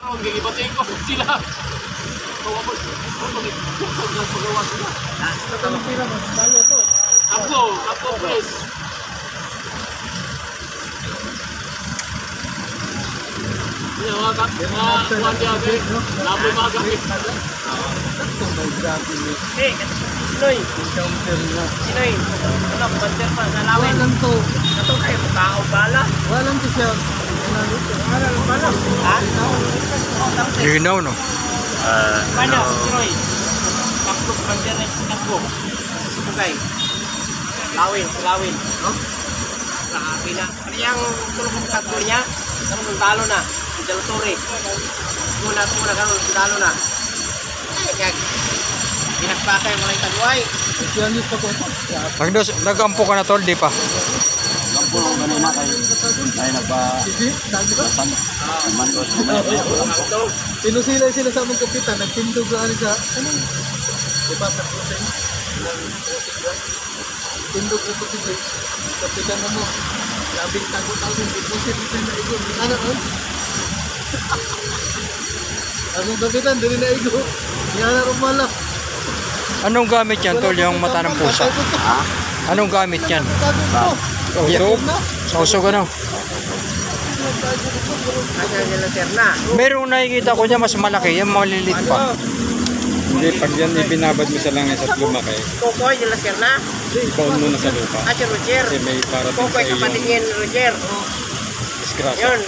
Gigibatiin ko sila. Ako, please. Mga kuwandiyabe, laboy mga gamit. Eh, Sinoy. Sinoy. Ano, banter pa, nalawin. Walang to. Ito kayo, tao bala. Walang to siya. Ginaw, no? Paano, Sinoy? Takbog, banter na yung takbog. Sugay. Lawin. Grabe na. Ano yung tulong takbo niya? Ang talo na. Jaluturi. Muna karon talo na. Pinagpakay mo lang tagway. Nag-ampo ka na tol, di pa? Ampo lang ganina kay nagpa Pinusilay sila sa among kapitan, nagtindog sa diba sa protein? Tindog ko si kapitan mo. Labing tago-tago, pinusilay na ito. Ano? Ang kapitan, dili na ito. Yan na rumala. Anong gamit yan tol, yung mata ng pusa? Anong gamit yan? Sa usog ano? Merong nakikita ko niya mas malaki, yung malilit pa. Hindi, pag yan ibinabad mo sa langis at lumaki, Kokoy, yung laser na. ibaon mo na sa lupa. Si Roger. Kasi may para din sa Kokoy, kapatid niya ni Roger. scrap. Yun.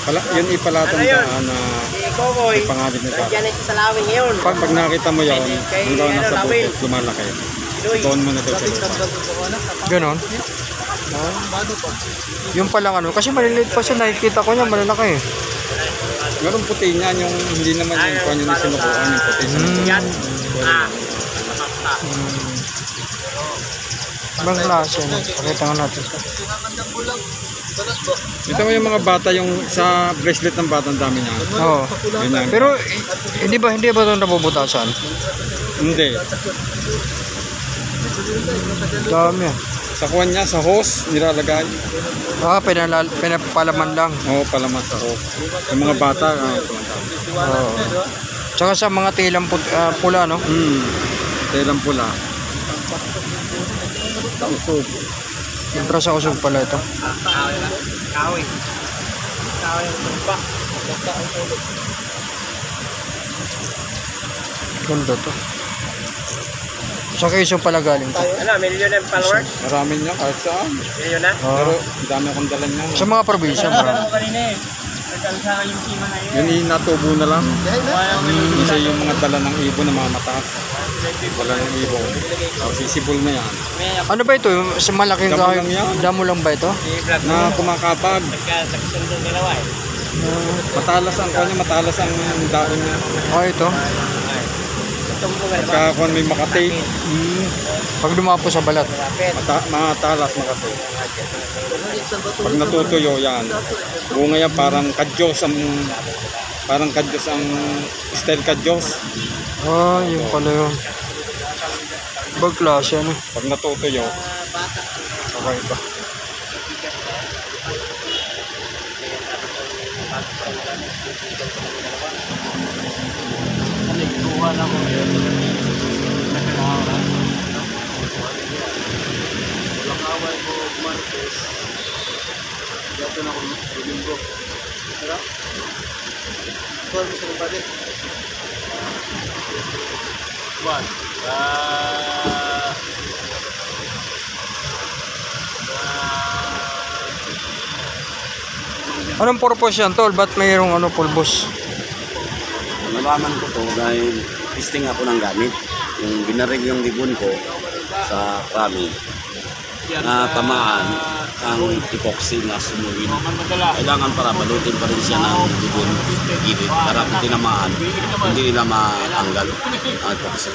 Yun ipalatandaan na Si Kokoy. pangalit nito. Nandiyan na sa lawin ngayon. Pag nakita mo yun, hanggang nasa bukit, lumalaki. Ibaon mo na doon sa lupa. Ganon. Yung palang ano, kasi maliliit pa siya, nakikita ko niya malalaki. Meron puti niyan, yung hindi naman yung kanya na sinukuhan, yung puti sa lupa. Yan. Ibang klase ano? Pakita nga natin. Ito mo yung mga bata, yung sa bracelet ng bata, ang dami niya. Oo. Ganyan. Pero hindi ba ito nabubutasan? Hindi. Dami ah. Sa kuwan niya, sa hose, nilalagay. Pinapalaman lang. Oo, palaman sa hose. Yung mga bata, Oo. Tsaka sa mga tilang pula, no? telang pula. Usog. Siyempre sa usog pala ito. Kahoy ang tumba. Ganda to. Sa Quezon pala galing to. Ano, million and followers? Marami niya, kahit saan. Million na? Pero, dami akong dala niya. Sa mga probinsya, marami. Kanina eh. Nagkalsa yung sima na yun. Yun, natubo na lang. Kasi yung mga dala ng ibon na mga mataas. Dala ng ibon. Sisibol na yan. Ano ba ito? Sa malaking Damo kahoy? lang yan. Damo lang ba ito? Na kumakapag. Nagkasundong dalawa eh. Matalas ang kanya, matalas ang daon niya. Ito. Pagka kung may makatape, Pag dumapo sa balat. matalas makatape. Pag natutuyo yan, bunga yan parang kadyos ang style kadyos. Yun pala yun. Ibang klase ano. Pag natutuyo, Okay ba? Nagkuhan ako ngayon. Nagkahawa. Walang away ko, Martes. Yato na ako linggo. Tara? Tuwal mo sa nabali. One. Anong purpose yan tol? Ba't mayroong pulbos? Nalaman ko to dahil testing ako ng gamit. Yung binarig yung libon ko sa krami na tamaan ang epoxy na sumuwin. Kailangan para balutin pa rin siya ng libon gilid para kung tinamaan hindi nila maanggal ang epoxy.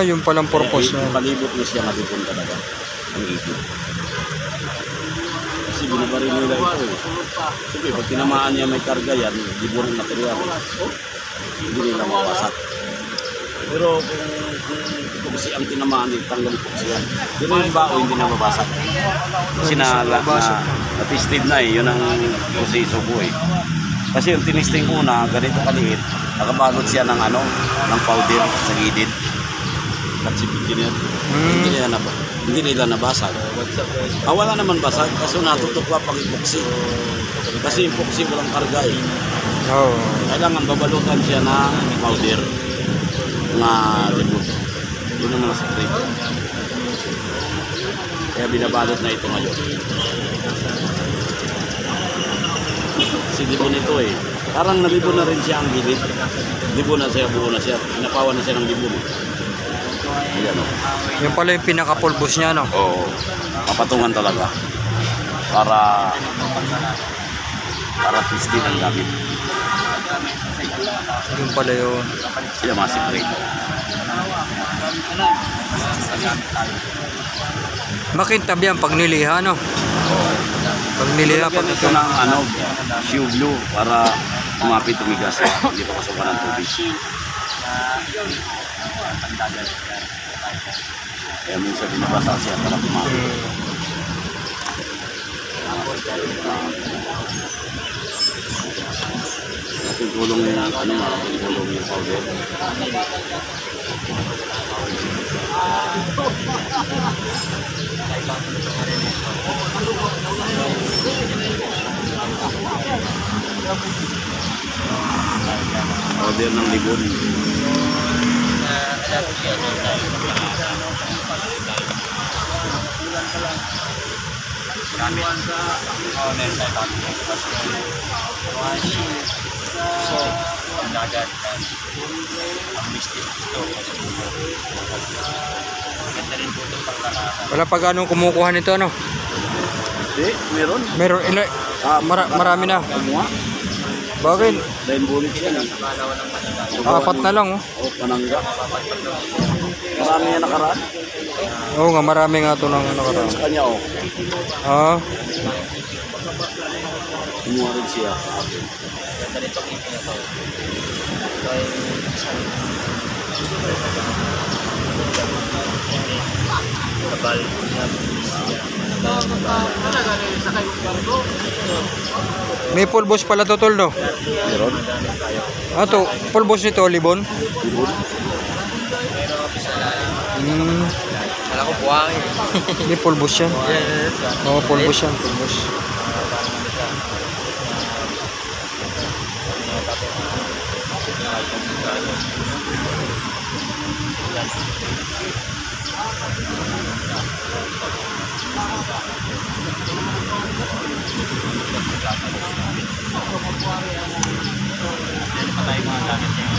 Yung palang purpose na. Palibot mo siya malibon talaga ang gilid. Kasi binabaril nila ito eh. Sige, pag tinamaan niya may karga yan, libon ng material. Hindi nila mawasak. Pero kung si ang tinamaan din, tanggal po siya. Pero yung bao hindi na mabasak. Kasi na-tested na eh, yun ang proseso ko eh. Kasi yung tinisting una, ganito kaliit, nakabalot siya ng ano, ng powder sa gilid. Hindi nila nabasag. Wala naman basag, kaso natutukwa pang epoxy. Kasi epoxy walang karga eh. Oo. Kailangan babalutan siya ng powder na libot. Yun ang mga secret. Kaya binabalot na ito ngayon. Si libon ito eh. Parang nalibon na rin siya ang gilid. Libon na siya, buo na siya. Pinapawan na siya ng libon. Ayan o. Yung pala yung pinaka-pulbos niya, no? Oo. Kapatungan talaga. Para twistin ang gamit. Yung pala yun. Sila mga secret. Makintab yan pag niliha, no? Pag niliha, pag Ito ng ano, shoe glue para kumapit tumigas. Hindi pa kasukan ng tubig. Kaya minsan binabasa siya para kumapit. Malaking tulong yung ano, malaking tulong yung powder. Powder ng libon. wala pa ganong kumukuha nito, no? Hindi, meron. Meron, marami na. Kumuha. Bagay, Dahil bulit yan. 4 na lang, oh. O, panangga. Marami yan nakaraan. Oo nga, marami nga ito nang nakaraan. Sa kanya, o. Ah, Kumuha rin siya. may pulbos pala to, tol, no? Meron. Ah, to, pulbos nito, libon? Libon. Wala ko buwang eh. May pulbos yan. Yes. Oo, pulbos yan, pulbos. Patay mga gamit niya.